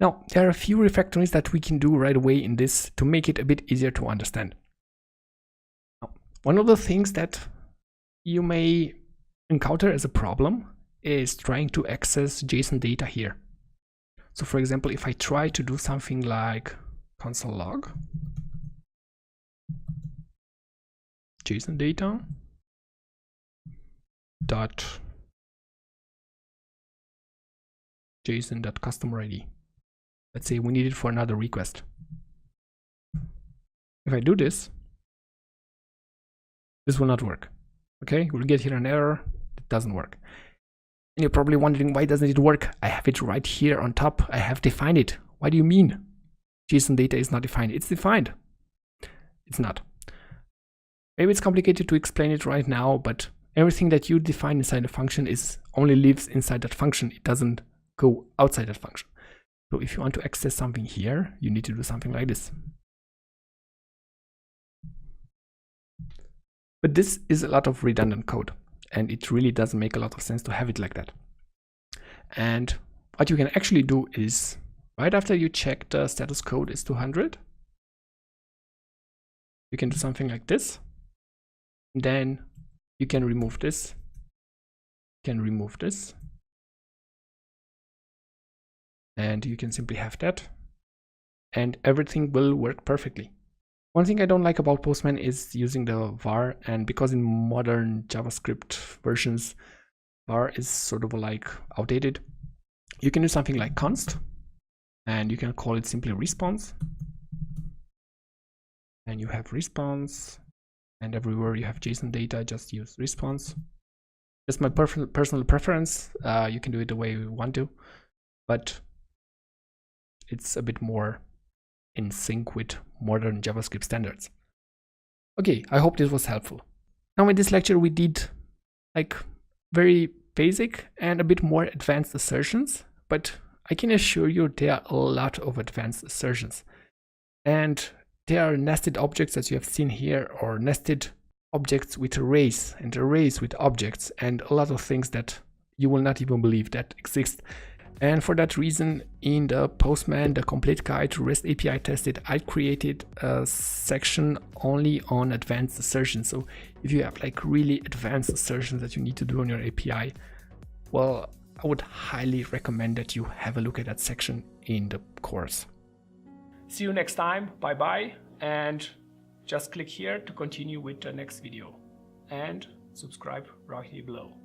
Now, there are a few refactorings that we can do right away in this to make it a bit easier to understand. Now, one of the things that you may encounter as a problem is trying to access JSON data here. So for example, if I try to do something like console log JSON data dot JSON.customer ID. Let's say we need it for another request. If I do this, this will not work. Okay, we'll get here an error. It doesn't work. And you're probably wondering, why doesn't it work? I have it right here on top. I have defined it. Why do you mean JSON data is not defined? It's defined. It's not. Maybe it's complicated to explain it right now, but everything that you define inside a function is only lives inside that function. It doesn't go outside that function. So if you want to access something here, you need to do something like this. But this is a lot of redundant code, and it really doesn't make a lot of sense to have it like that. And what you can actually do is, right after you check the status code is 200, you can do something like this. And then you can remove this, and you can simply have that, and everything will work perfectly. One thing I don't like about Postman is using the var, and because in modern JavaScript versions var is sort of like outdated, you can do something like const, and you can call it simply response, and you have response, and everywhere you have JSON data, just use response. That's my personal preference. You can do it the way you want to, but it's a bit more in sync with modern JavaScript standards. Okay, I hope this was helpful. Now in this lecture we did like very basic and a bit more advanced assertions, but I can assure you there are a lot of advanced assertions. And there are nested objects, as you have seen here, or nested objects with arrays and arrays with objects, and a lot of things that you will not even believe that exist. And for that reason, in the Postman, the complete guide to REST API tested, I created a section only on advanced assertions. So if you have like really advanced assertions that you need to do on your API, well, I would highly recommend that you have a look at that section in the course. See you next time. Bye bye. And just click here to continue with the next video. And subscribe right here below.